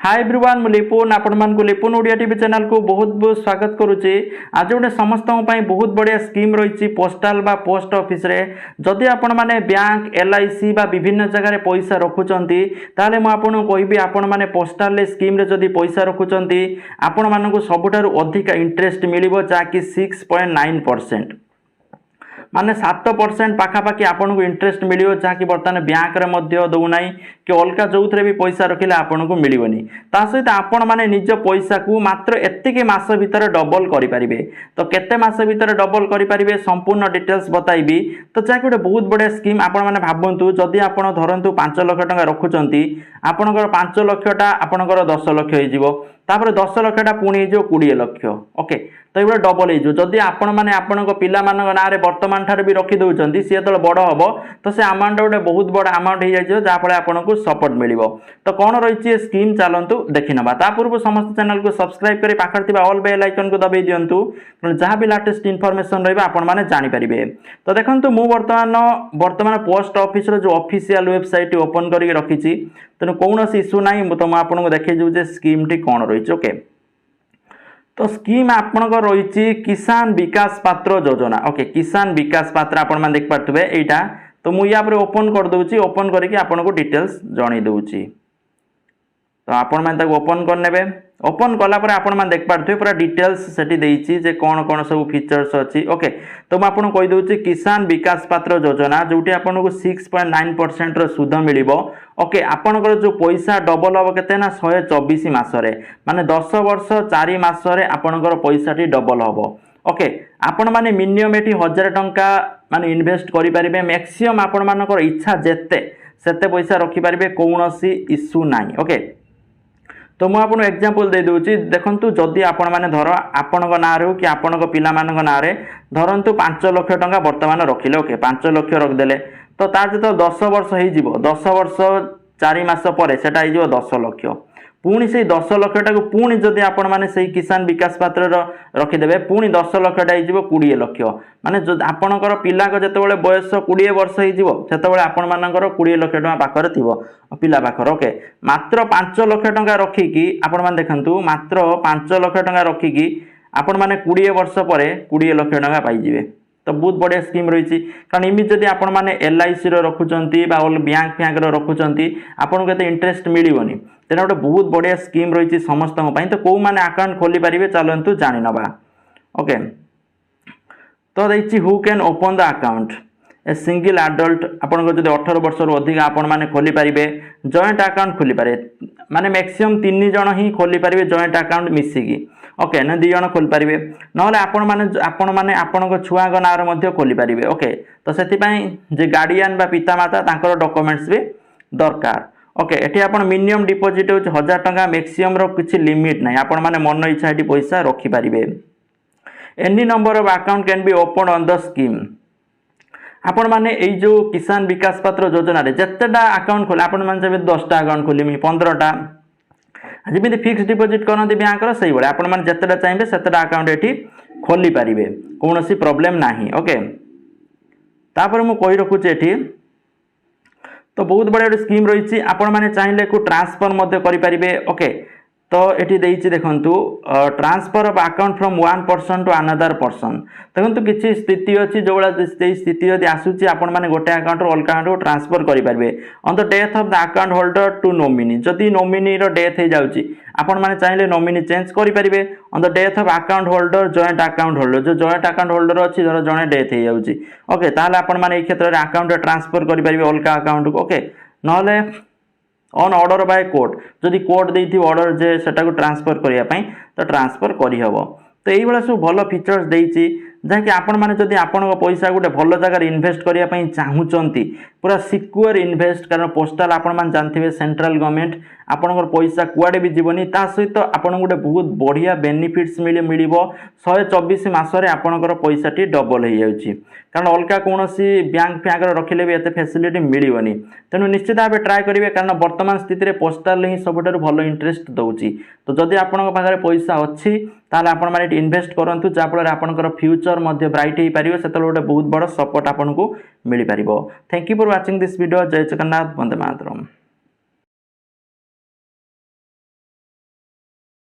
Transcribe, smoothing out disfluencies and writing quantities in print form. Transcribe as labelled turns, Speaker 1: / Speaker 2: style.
Speaker 1: Hi everyone मु लिपुन आपण लिपुन Odia TV channel को बहुत बहुत स्वागत करुच्ची। आज गोटे समस्त बहुत बढ़िया स्कीम रही पोस्टाल बा पोस्ट ऑफिस रे जदि आपण माने बैंक एलआईसी बा विभिन्न जगह पैसा रखुचंती ताले मु आपन कहबी आपण माने पोस्टाल स्कीम रे जदि पैसा रखुचंती आपण मानकु सबुठारु अधिक इंटरेस्ट मिलिबो जाकि 6.9% माने 7% पाखापाखि आपन को इंटरेस्ट मिलियो जहाँकि बर्तमान बैंक रे मध्य दौना कि अलग जो भी पैसा रखिले आपन को मिलबनी ता सहित आपण माने निज पैसा को मात्र एतिके मास भितर डबल करि परिबे। तो केते मास भितर डबल करि परिबे संपूर्ण डिटेल्स बताइबी। तो जहाँकि गोटे बहुत बढ़िया स्कीम आपण माने भाबंतु जदि आपण धरंतु 5 लाख टका रखुचंती आपनकर 5 लाखटा आपनकर 10 लाख होई जिवो तापर 10 लाखटा पुणी जो 20 लाख ओके। तो ये डबल हो जदि आपण माने आपनक पिला मानक ना रे वर्तमान ठार भी रखी दउचंती सी तो बड़ हम तो से अमाउंट गोटे बहुत बड़ अमाउंट हो जाए जहाँफल आपको सपोर्ट मिलिबो। तो कौन रही स्कीम चलतु देखि नबा। ता पूर्व समस्त चैनल को सब्सक्राइब करी पाखर थिबा ऑल बेल आइकन को दबाई दियंतु जहाँ भी लेटेस्ट इनफॉरमेशन रहबा आपण माने जानि परिबे। तो देखंतु मु वर्तमान पोस्ट ऑफिस रो जो ऑफिशियल वेबसाइट ओपन करी रखिछि तेनु कोनोसी इशू नाही। तो मु आपनको देखै जो जे स्कीम टी कोन रही ओके। तो स्कीम आपनकर रही किसान विकास पात्र योजना ओके। किसान विकास पात्र आपण माने देख पारथबे एटा। तो मु या पर ओपन कर दोउची ओपन करके आपनको डिटेल्स जणी दोउची। तो आपण माने ताको ओपन कर नेबे। ओपन कला पर आपण माने देख पारथबे पूरा डिटेल्स सेठी देइची जे कोन कोन सब फीचर्स अछि ओके। तो मैं आपन कहि दोउची किसान विकास पात्र योजना जोटी आपनको 6.9% रो सुध मिलिबो ओके। आपनकर जो पैसा डबल हो केते ना 124 मास रे माने 10 वर्ष 4 मास रे आपनकर पैसाटी डबल होबो ओके। आपण माने मिनिमम एटी 1000 टंका माने इन्वेस्ट करि परिबे मैक्सिमम आपण मानकर इच्छा जेते सेते पैसा रखि परिबे कोनोसी इशू नाही ओके। तो मु आपन एग्जांपल दे दोउची देखंतु जदि आपण माने धर आपनक ना रे कि आपनक पिला मानक ना रे धरंतु 5 लाख टंका वर्तमान रखिले ओके 5 लाख रख देले तो तार जतो 10 वर्ष होई जिवो 10 वर्ष 4 मास परे सेटा होई जिवो 10 लाख पुणी से 10 लाखटा को पुणी जदि आपण माने सेही किसान विकास पात्र रखि देबे पुणी 10 लाखटा होई जिवो 20 लाख माने आपनकर पिला को जतबेले बयस 20 वर्ष होई जिवो सेतबेले आपण मानकर 20 लाख टका पाखरे थिवो पिला पाखर ओके। मात्र 5 लाख टका रखी कि आपण माने देखंतु मात्र 5 लाख टका रखी कि आपण माने 20 वर्ष परे 20 लाख टका पाई जिवे। तो बहुत बढ़िया स्कीम रही कारण इमिज जदि आपण माने एलआईसी रो रखुचंती बा बैंक फैंक रो रखुचंती आपन को एते इंटरेस्ट मिलिवनी तेना गोटे बहुत बढ़िया स्कीम रही समस्त पई। तो को माने अकाउंट खोली परिबे चलंतु जानि नबा ओके। तो रही who can open the account a single adult आपण को जदि 18 वर्ष रो अधिक आपण माने खोली परिबे जॉइंट अकाउंट खोली पारे माने मैक्सिमम 3 जण ही खोली परिबे जॉइंट अकाउंट मिसिकी ओके ना 2 जण खोली पारिबे नहले आपण माने आपनको छुआ ग नार मध्ये खोली पारिबे ओके। तो सेति पई जे गार्डियन बा पिता माता तांकर डॉक्यूमेंट्स भी दरकार ओके। एठी आपण मिनिमम डिपॉजिट हो 1000 टंका मैक्सिमम रो किछि लिमिट नै आपण माने मन इच्छा एठी पैसा रखि पारिबे। Any number of account can be open on the scheme आपण माने एई जो किसान विकास पात्र योजना रे जत्तेटा अकाउंट खोले आपण माने जबे 10टा अकाउंट खोलिमी 15टा जमी फिक्स डिपोजिट करते बैंक से भाई आपण मैंने जितेटा चाहिए सेतेटा अकाउंट एटी खोली पारिबे कौन सी प्रॉब्लम नाही ओके। तापर मु कहि रखुचे एटी तो बहुत बढ़िया स्कीम रही आपण मैंने चाहिए को ट्रांसफर मध्य करि परिबे ओके। तो एटी देइछि देखंतु transfer of account from one person to another person देखंतु किछि स्थिति अछि जो बला स्थिति यदि आसुछि आपण माने गोटे अकाउंट रो अलग अकाउंट ट्रांसफर करि परिबे on the death of the account holder to nominee जदि नोमिनी रो डेथ हे जाउछि आपण माने चाहिए नोमिनी चेंज करि परिबे on the death of account holder joint account holder जो जॉइंट अकाउंट होल्डर अछि धर जणे डेथ हे जाउछि ओके ताले आपण माने ए क्षेत्र रे अकाउंट ट्रांसफर करि परिबे अलग अकाउंट को ओके। नहले ऑन ऑर्डर बाय कोर्ट जदि कोर्ट देथि ऑर्डर जे सेटा को ट्रांसफर करिया पई तो ट्रांसफर करि हबो। तो एई बला सब भलो फीचर्स देइछि जहाँकि आपण माने जदि आपण पैसा गोटे भल जगह इन्वेस्ट करिया पई चाहूचंती पूरा सिक्योर इन्वेस्ट कारण पोस्टल आपण मान जानथिबे सेंट्रल गवर्नमेंट आपणकर पैसा कुआडे भी जीवनी ता सहित आपण गोटे बहुत बढ़िया बेनिफिट्स मिलिबो 124 मास रे आपणकर पैसाटी डबल हो जाउछि कारण अलग कौन बैंक फैंक रखिले भी एते फैसिलिटी मिलिबनी तेणु निश्चित भाव ट्राए करेंगे कारण वर्तमान स्थिति रे पोस्टल ही सबुठारु भल इंटरेस्ट दउछि। तो जदि आपणक पाखरे पैसा अछि ताले आपण माने इन्वेस्ट करंतु जा फल आपणकर फ्यूचर मध्ये ब्राइट हो पारिबो सेतल गोटे बहुत बड़ सपोर्ट आपनको मिलि पारिबो। Thank you for watching this video. जय जगन्नाथ वंदे मातरम।